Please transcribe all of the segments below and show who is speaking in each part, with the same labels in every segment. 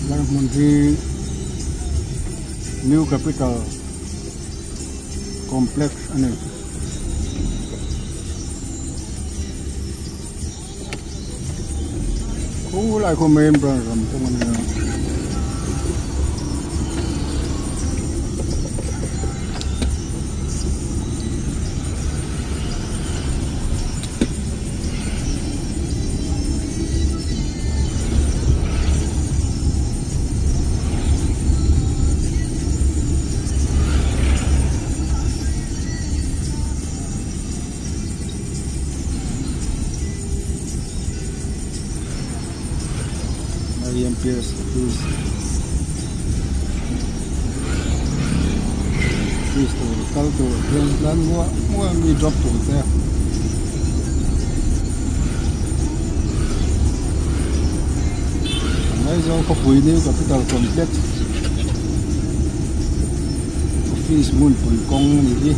Speaker 1: Lang mun hi New Capital Complex ani ko lại ko main bra ram ko man Pierce please to call to plan mua mi drop to there ngay do có quỹ New Capital Complex office mun pun kong ni hi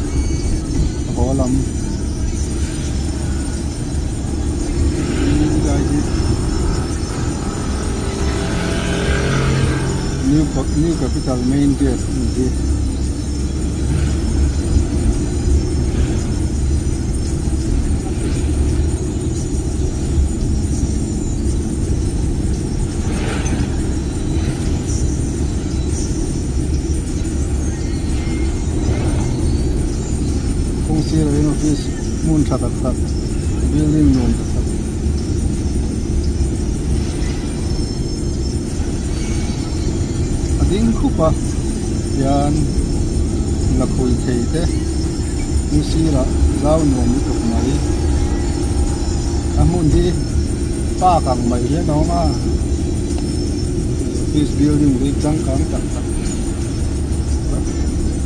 Speaker 1: ho lam New Capital main gate ni kung sira in office mun thatat building nom thatat ading khupa yan lakhui theite kung sira zau nom ni tok mai amun di pa kang mai he no ma office building ri chang kang tak tak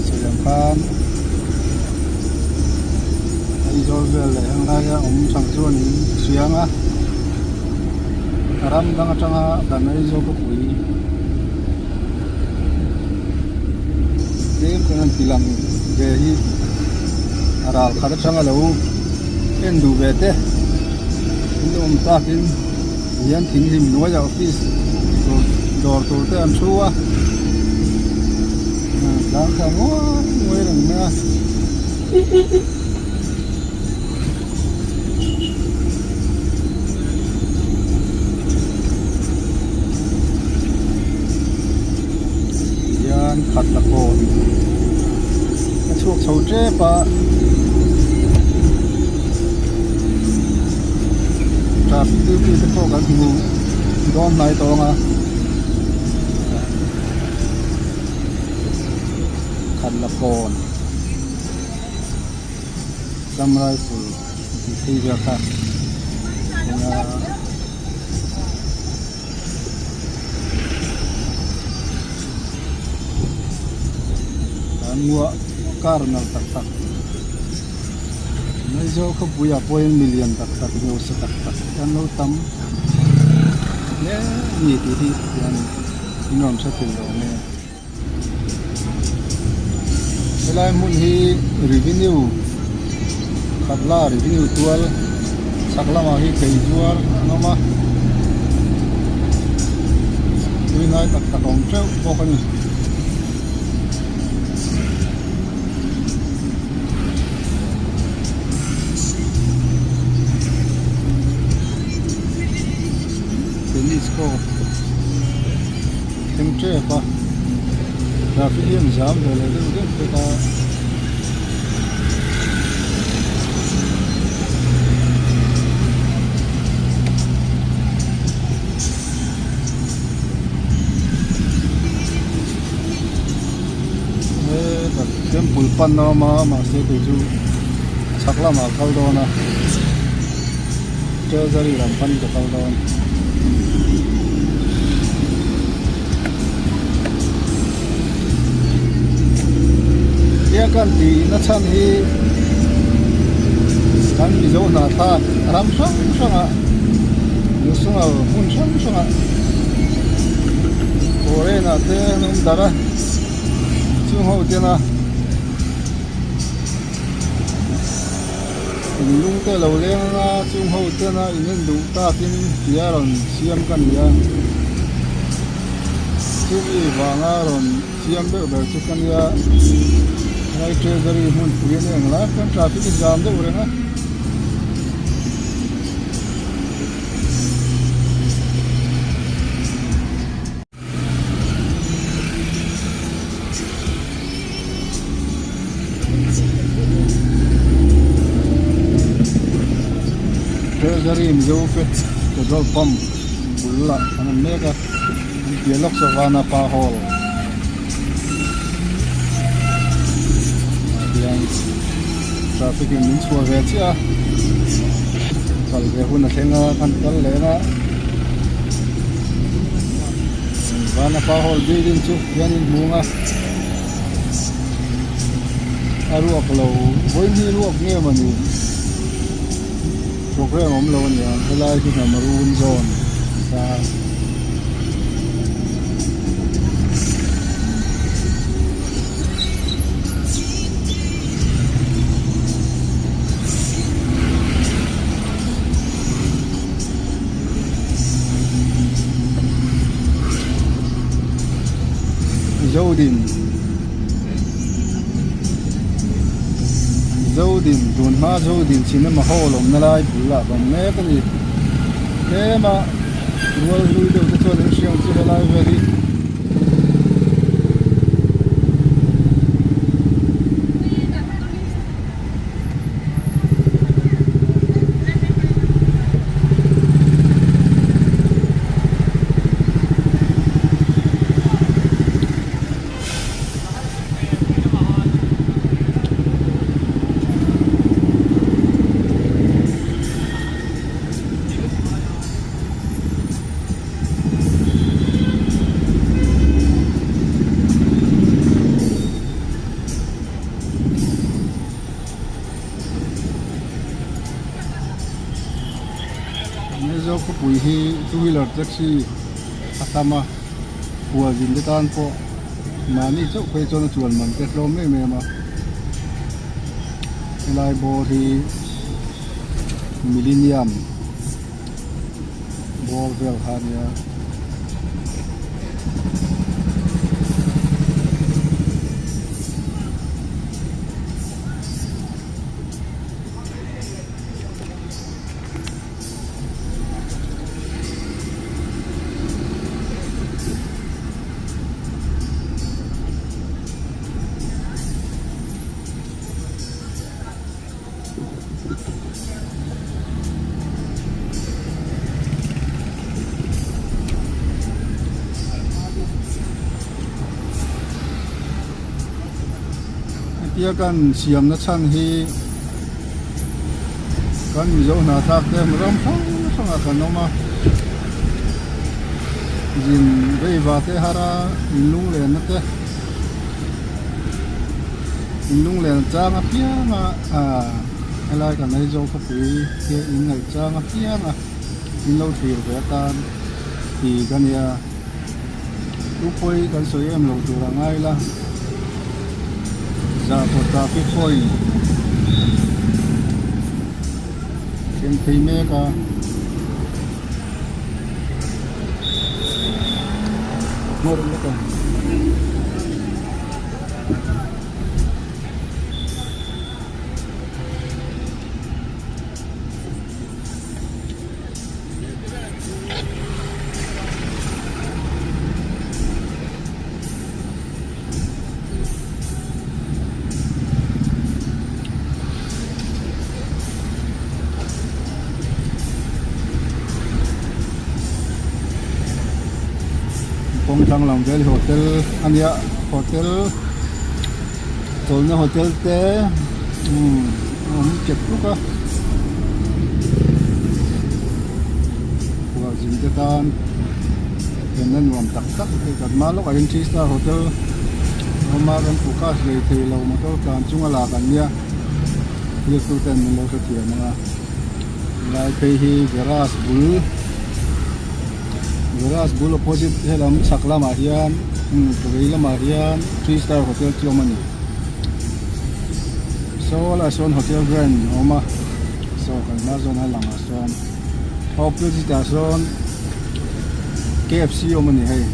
Speaker 1: sayang khan Isabel yang kaya sang chuan siang a ram dang atanga dan iso ko pui dem kan tilang ge hi aral khada changa lo en du bete indom ta tin yan thing him no ya office to dor to te am chuwa lang ka mo ngoi rang na khát là cồn cái chuột sầu tre pa trà tiêu tiêu cái phố cái ngủ đón này to mà khát là cồn samurai full thì giờ khác mua karnal tak tak nay jo ko buya point million tak tak nyo sa tak tak kan lo tam ne ni ti yan inom sa tilo ne selai mun hi revenue khatla revenue tual sakla ma hi kai juar no ma tui nai tak tak ong treu ko kan ko tem tre pa traffic jam jam de le de ta temple pan na ma se te ju sakla ma kal do na treasury ram pan ko kal do ya kan ti na chan hi kan bi zo na ta ram sang sanga nu sunga hun sang sanga ore na te num dara chung ho te na lung te lo le na chung ho te na in du ta tin tiaron siam kan ya SUV vanga ron siam be be chukan ya right treasury mun puyen engla kan traffic jam de urenga treasury mzofe petrol pump bulla kanan mega dialog savana pa hall yang traffic in chua ve chia kal ve hun thenga kan kal lena vana pa hall building chu yanin munga aruak lo voini ruak nge mani program om lo nia helai ki na maroon zone sa Zodin dun ma Zodin cinema hall om nalai pula bam me kani tema rual lui de to den siang chi lai veri zo ko pui hi two wheeler taxi atama huwa jin de tan po mani chau khoi chon chuan man te hlom me me ma lai bo hi millennium bol vel hania tia kan siam na chan hi kan mi zo na thak te ram thang kan noma jin vei va te hara lung le na te lung le chang a pia ma alai kan nei zo ko pui ke in ngai chang a pia ma in lo thir ve tan ti kan ya lu poi kan so em lo tu ra ngai la for traffic point can pay mega more than Pong Chang Long Valley Hotel ania hotel tolna hotel te check luka wa jin te tan kenan wam tak tak ke kan malok a 3-star hotel ma kan focus le thei lo motor kan chunga la kan nia ye tu ten lo ka thia na lai pe hi garage bull opposite helam sakla marian Pagayla marian 3-star hotel Tiomani so la son hotel Grand Oma so kan na zon halang son opposite son KFC Omani hai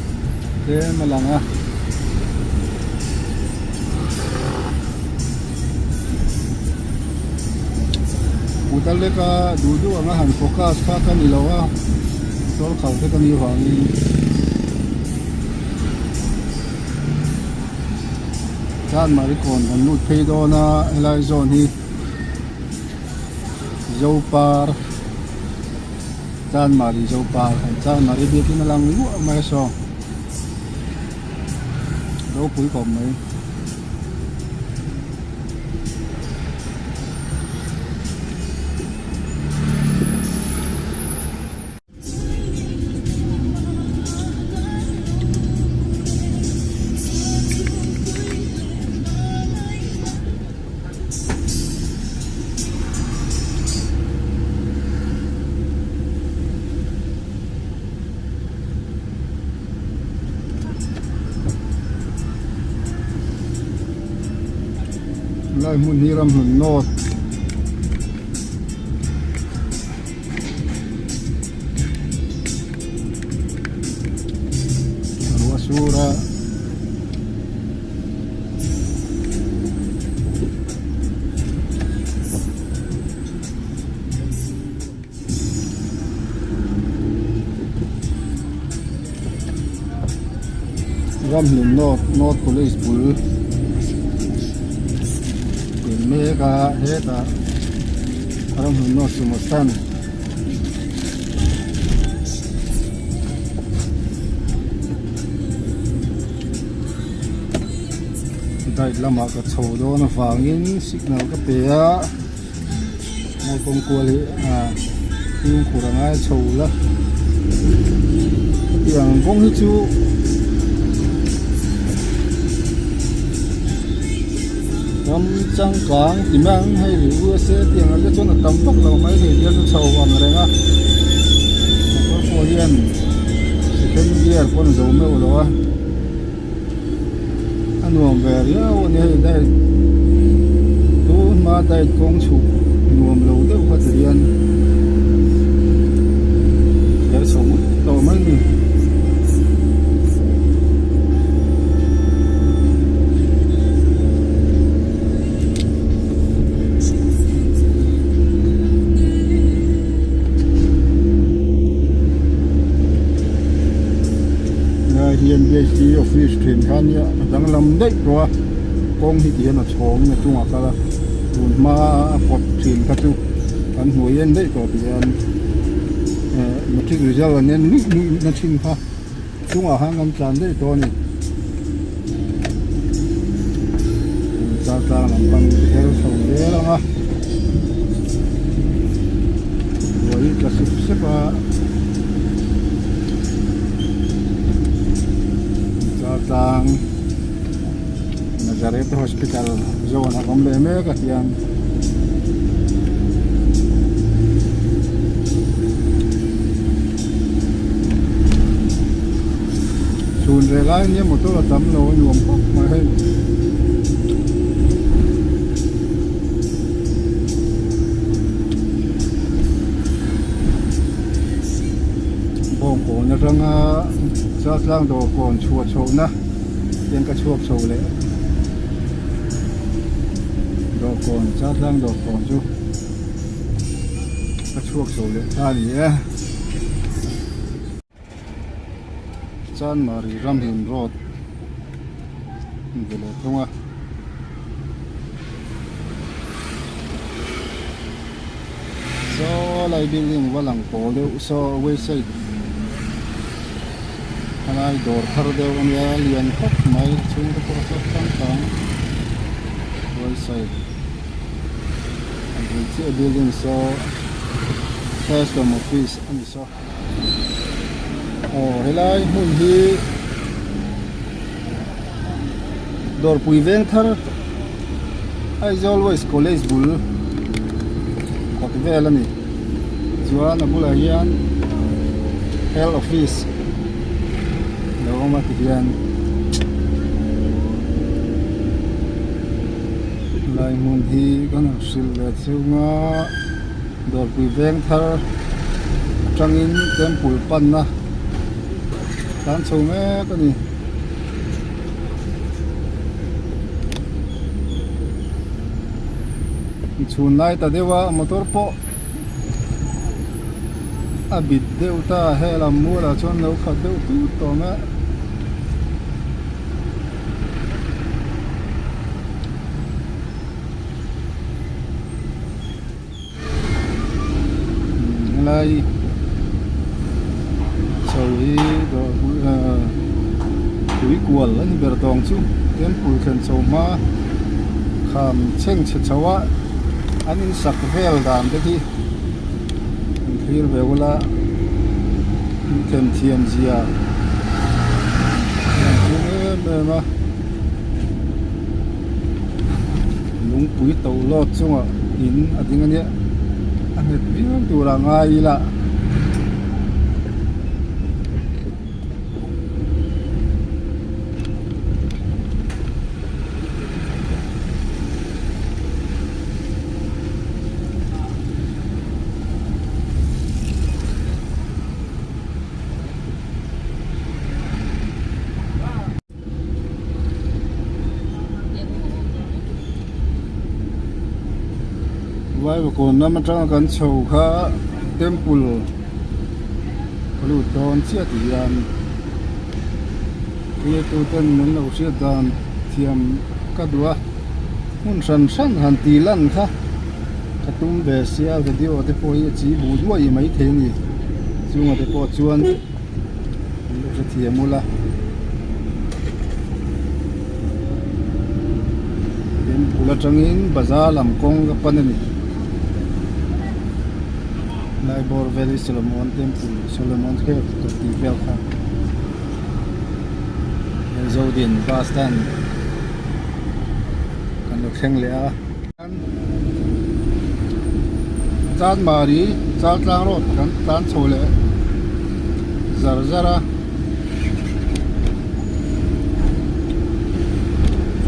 Speaker 1: thế mà là nga utal le ka du du anga han focus ka ka ni lawa tol khal te ka ni wangi chan mari kon an lut phei do na elai zone hi zo par chan mari bi ki malang lu mai so do pui kom mai lai mun hiram hun not arwa sura ram hun not police bull mega heta aram no sumosan dai lama ka chodo na wangin signal ka pe a nai kong kuali yung kuranga chola yang kong hi chu ram chang kang timang hay ru se tiang le chon tam tok lo mai le dia chho wan re nga ko ko yen second year pon zo me lo wa anuam ver ya o ne dai tu ma dai kong chu nuam lo de ko trian ya so lo mai ni hiền BHD office train khan ya dang lam dei ro kong hi tian a chong na chunga ka tun ma pot train ka chu kan huyen dei to pian matric result nen ni na chin kha chunga hangam chan dei to ni cha cha lam pang hel song le la nga roi ka sip sepa tang Nazareth Hospital zona komle me ka tiang sun re lai ni motor tam lo nuam ko ma hai bong ko na ranga sa lang do kon chua chou na yen ka chuak chou le do kon sa lang do kon chu ka chuak chou le ta ni e chan mari ram him road ngele thonga so lai building walang ko le so we say Anai door thar deu on ya lian khop mai chung ko so tang tang right side and we see a building so custom office and so oh helai hun hi door pui veng thar as always college bul kot velani chuan a bula hian health office ma tian lai mun hi kan sil le chunga dor pui veng thar tangin temple pan na tan chunga ka ni chun lai ta dewa motor po a bit deuh ta hela mu la chuan lo khat deuh tu to nga lai sau hi do cuối cual anh ber tong chu tem pui khen so ma kham cheng che chawa anin sak vel dan te thi clear ve wala tem thiam zia me ma lung pui to lot chunga in ading ania anet biang tu ra ngai la vai và còn năm trăm căn sầu khá temple lu don chia thì cái tu tên mình lâu chia đàn thiam các đua muốn sẵn sẵn hàn tì lăn khá các tung bè xia cái điều để phơi chỉ bù đuôi mấy thế này chung là để bỏ chuan lúc sẽ thiam mua la temple là trăng in bazaar làm công cái phần này Lai Bor Valley Solomon Temple, Solomon Hill, to the Belka. Zodian bus stand. Kan lo kheng le a. Chan mari, chan tlang rot kan tan chole. Zar zara.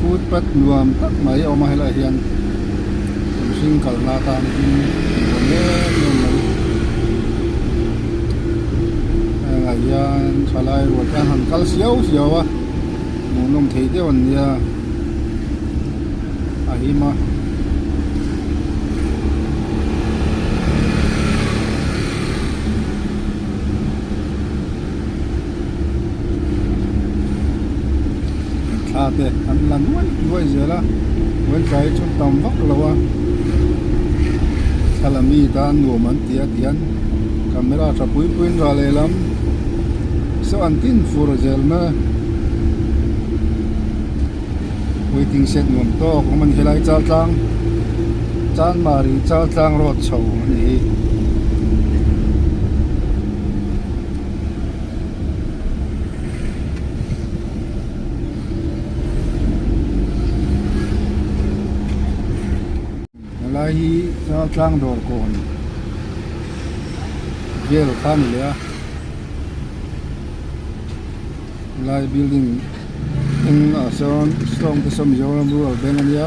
Speaker 1: Food pat nuam tak mai o ma hela hian. Sing kal na ta ni ne yan khalai ro kan han kal siau siawa nong thei de on ya ahima thate an lan wai zela wen kai chum tam vak lawa salami ta nu man tia tian camera tra pui ra le lam so antin for zelma waiting set nuam to ko man helai chal tlang chan mari chal tlang rot chho ni lai hi chal tlang dor kon vel khan le lai building in a zone strong to some your rural benania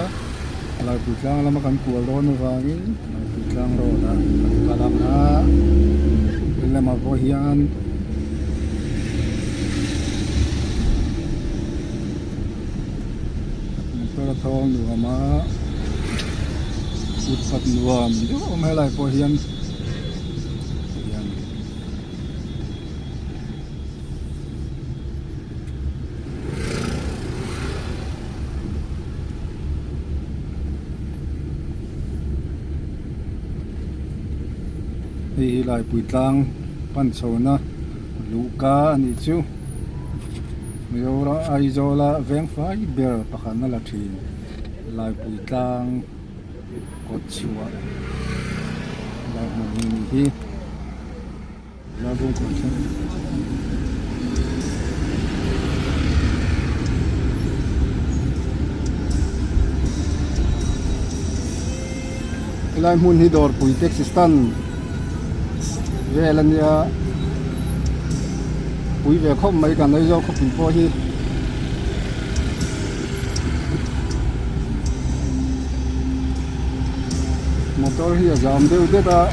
Speaker 1: lai pu tlang lama kan kual ron wangin lai pu tlang ro da kalam na lama bo hian to thong nu ma ut pat nuam do ma lai bo hian hi lai pui tlang pan chona luka ani chu yora aizola veng fai ber pakhan la thin lai pui tlang kot chua lai mo ni hi la bung ko chen lai mun hi dor pui Texan về lần ya quý về không mấy cả nơi do không bị po hi motor hi giảm đều thế ta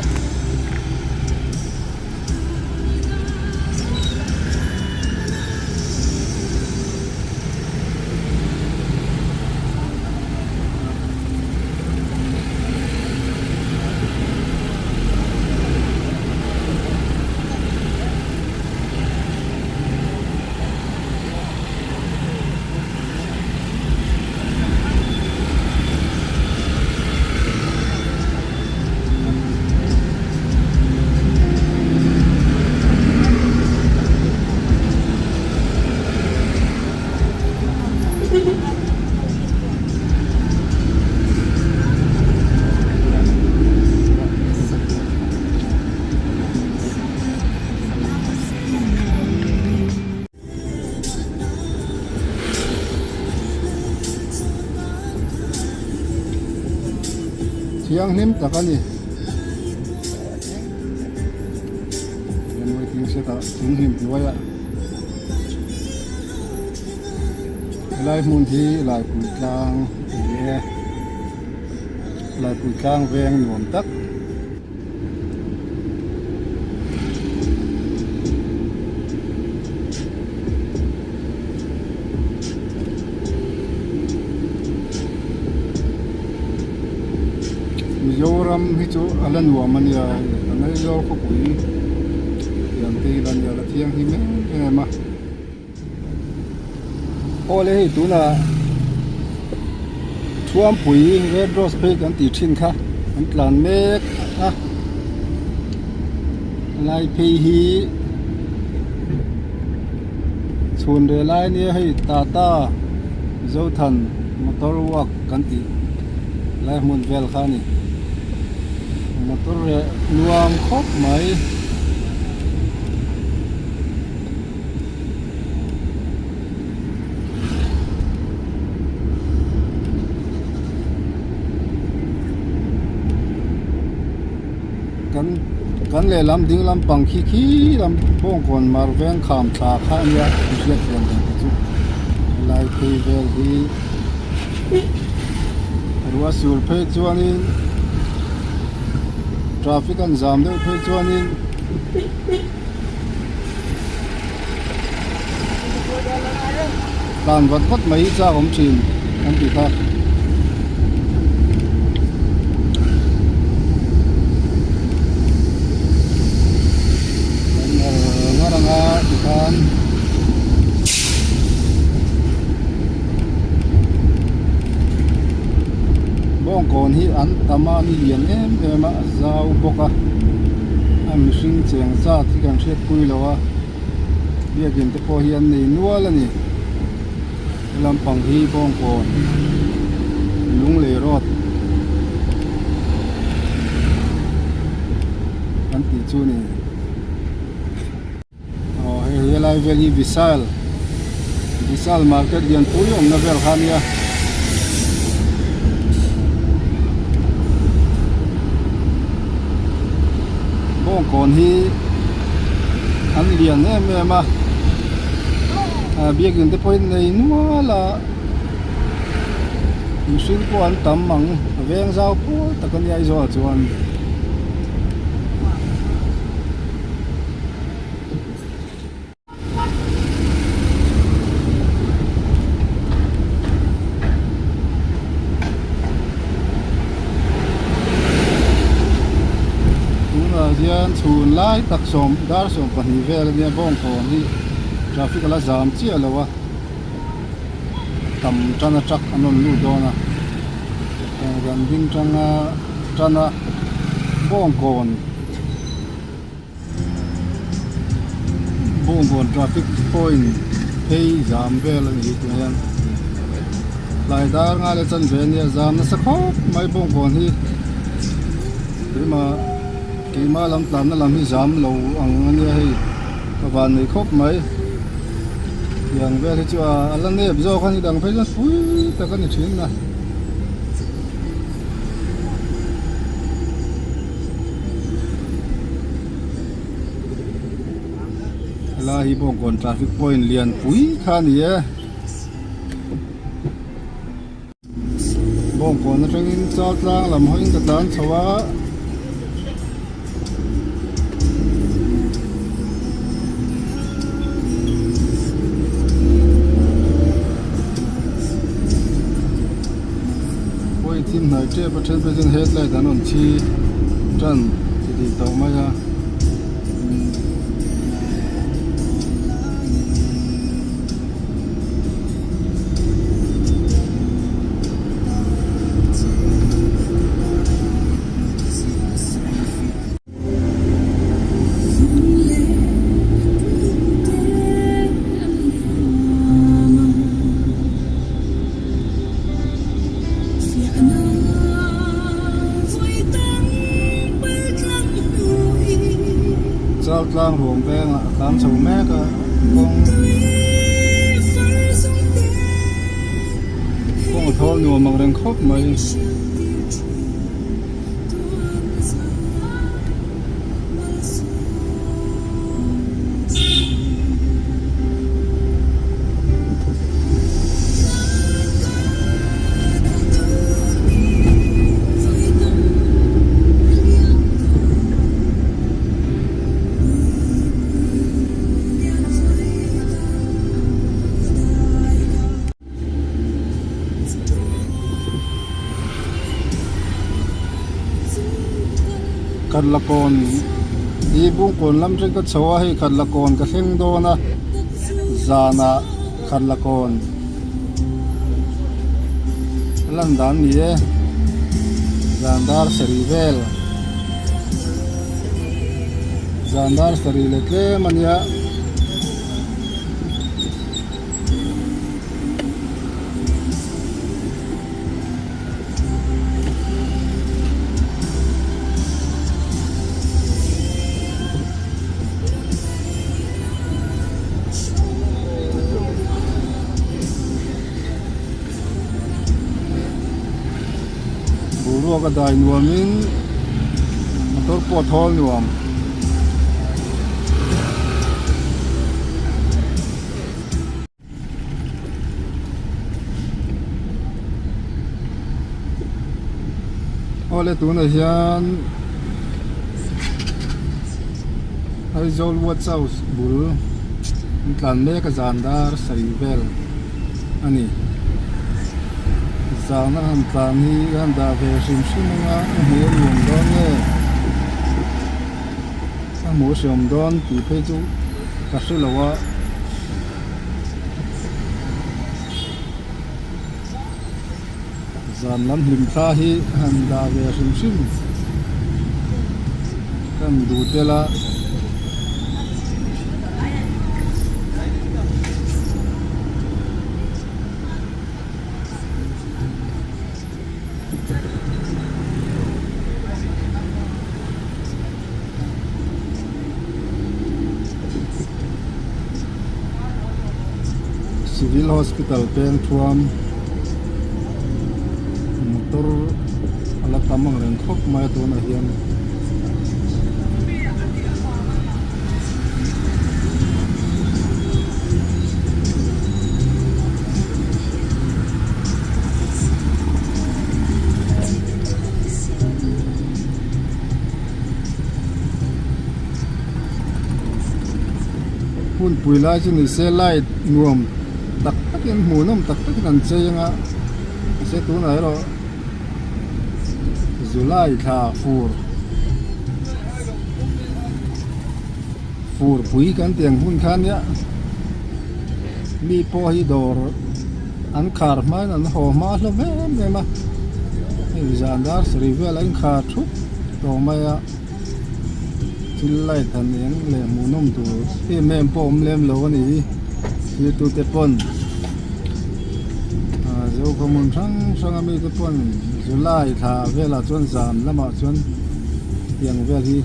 Speaker 1: thiang nim takani yan waiting siya ta him tuwaya lai mun thi lai pui tlang ye lai pui tlang veng nuam tak Yoram hitu alan wamania anai yor ko pui yang ti lan ya la thiang hi me ma ole hi tu na thuam pui red rose pe kan ti thin kha an tlan mek a lai pe hi chun de lai ni hei tata zo than motor walk kan ti lai mun vel kha ni motor nuam khop mai kan le lam ding lam pang khi lam bong kon mar veng kham tha kha nia riat len chu lai pe vel hi ruwa sur phe chuanin traffic an jam deuh phe chuanin tlan vat mai cha om thin an ti kha ngaranga dikan bong kon hi an tama ni lian em a zau boka am sing cheng cha thi kan thret pui lawa biakin te po hian nei nual ani lampang hi bong kon lung le rot an ti chu ni he lai veli visal market dian pui om na vel khania bong kon hi an lian em a biakin te point nei nuala machine ko an tam mang veng zau pu takani ai zo chuan hian chhun lai tak som dar som pahnih vel ania bawng kawn hi traffic ala jam chia lowa tam tana truck anon lu dawna ran ding tanga tana bawng kawn traffic point phei jam vel ani tu hian lai dar nga le chan ve nia jam na sakhop mai bawng kawn hi ma ma lam tlan na lam hi jam lo ang ania hei kawan nei khop mai yang vel hi chu alan ne bzo khan hi dang phei lan fui ta kan ni thin na la hi bong kon traffic point lian pui khan ye bong kon na tengin chal tlang lam hoin ka tan chawa team này chơi bắt chân bây hết lại đã nôn chi chân thì tàu mai ra sao tlang ruộng ven tam sầu mét con thô nhiều mà đang khóc mày khát là con đi buông con lắm trên cái chỗ hay khát là con cái hình đó na già na khát là con lần đàn nhỉ Zandar Serivel Zandar Seriletle mania buru ka dai nuamin motor pot hol nuam ole tu na hian ai zol wat saus bul tlan me ka Zandar Serivel ani Zana han tlan hi han da ve sim sim nga he lum don nge a mo sim don ti pe chu ka se lawa zan lam lim tha hi han da ve sim sim kan du te la Civil Hospital pen thuam motor ala tamang ren khop mai to na hian hun puila chi ni se light nuam tak takin munum tak takin an cheyanga se tu na ro July tha fur pui kan tiang hun khan ya mi po hi dor an khar ma an ho ma lo me ma Zandar Serivel an khar thu to ma ya til lai than yang le munum tu e mem pom lem lo ni ni tu te pon zo komun sang ami te pon July tha vela chon zan lama chon yang vel hi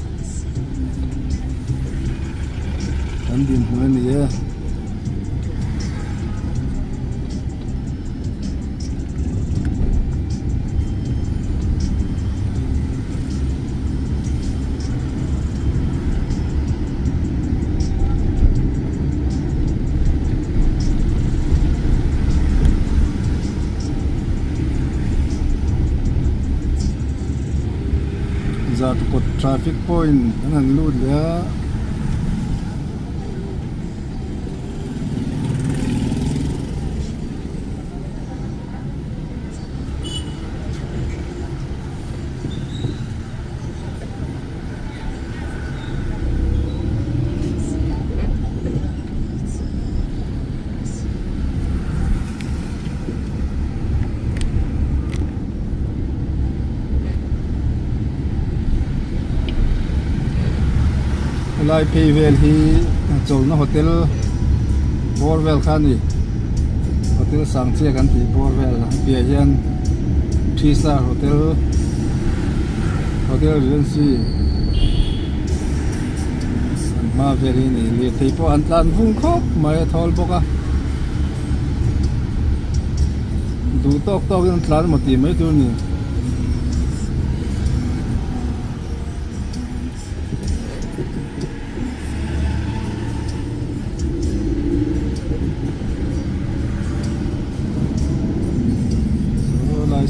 Speaker 1: an din hu ni e za to put traffic point an lut le lai pay vel hi chol na hotel Borvel khani hotel sangche kan ti Borvel pia hian 3-star hotel Regency ma veri ni le thei po an tlan vung khop mai thol boka du tok an tlan mo ti mai tu ni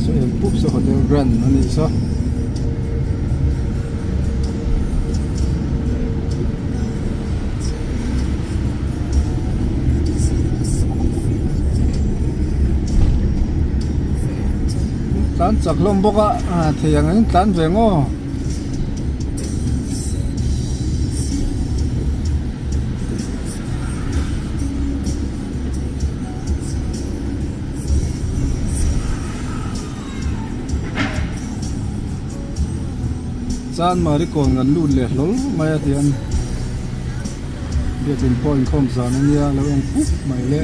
Speaker 1: so em pup so hotel Grand ani so tan chak lom boka thiang an tlan vengo san mari kon ngan lu le lol mai tian dia tin point khom san ania lo ong puk mai le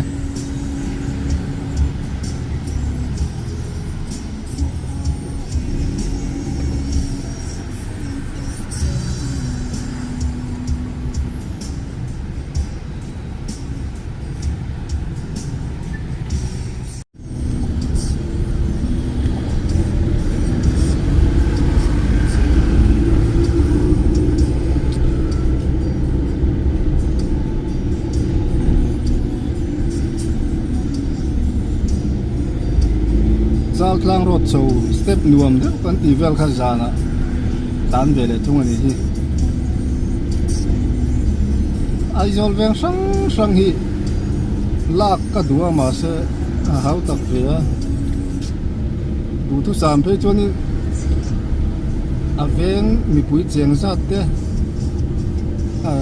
Speaker 1: zal tlang road so step nuam de kan ti vel kha jana tan vele thung ani hi ai zol veng sang hi lak ka duwa ma se hau tak ve a du tu sam pe choni a veng mi pui cheng zat te a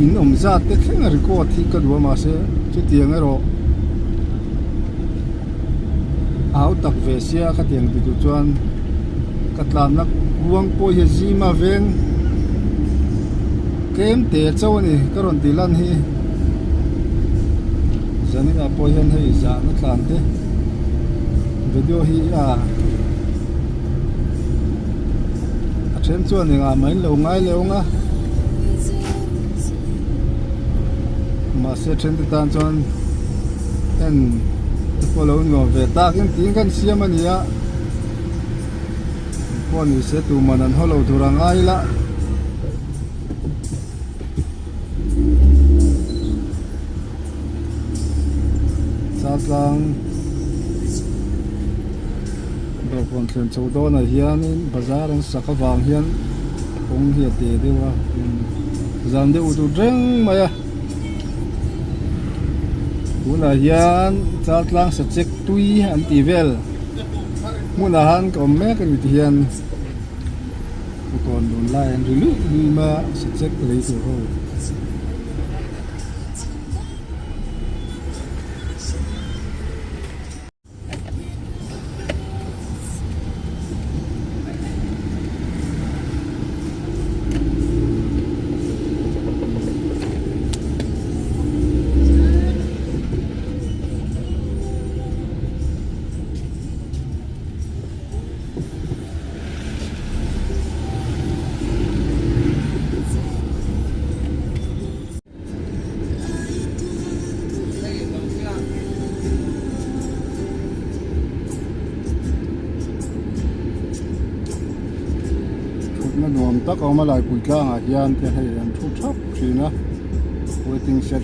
Speaker 1: in zat te kheng ri ko thi ka duwa ma se chu tiang ero áo tắc về xe các tiền bị tụt chuan các làm nắp buông bôi hệ gì mà ven kém tệ châu này cácron tì lan hi giờ này là bôi hen hay giả nó làm thế video hi trên chuan này mấy lâu ngay lâu ngá mà xe trên tan chuan en follow ngo về ta cái tiếng kan siam ani a pon ni se tu manan holo thurang ai la satlang do pon tlen chawdo na hian in bazar an sakawang hian ong hi te dewa zam de u tu reng maya muna hian chatlang sa check tui an ti vel muna han ko mek ni hian kon don lai an rilu ni ma sa check le tu ho nó nuông tắc ông mà lại bụi lang à hiền thì hay làm thu thấp thì nó waiting shed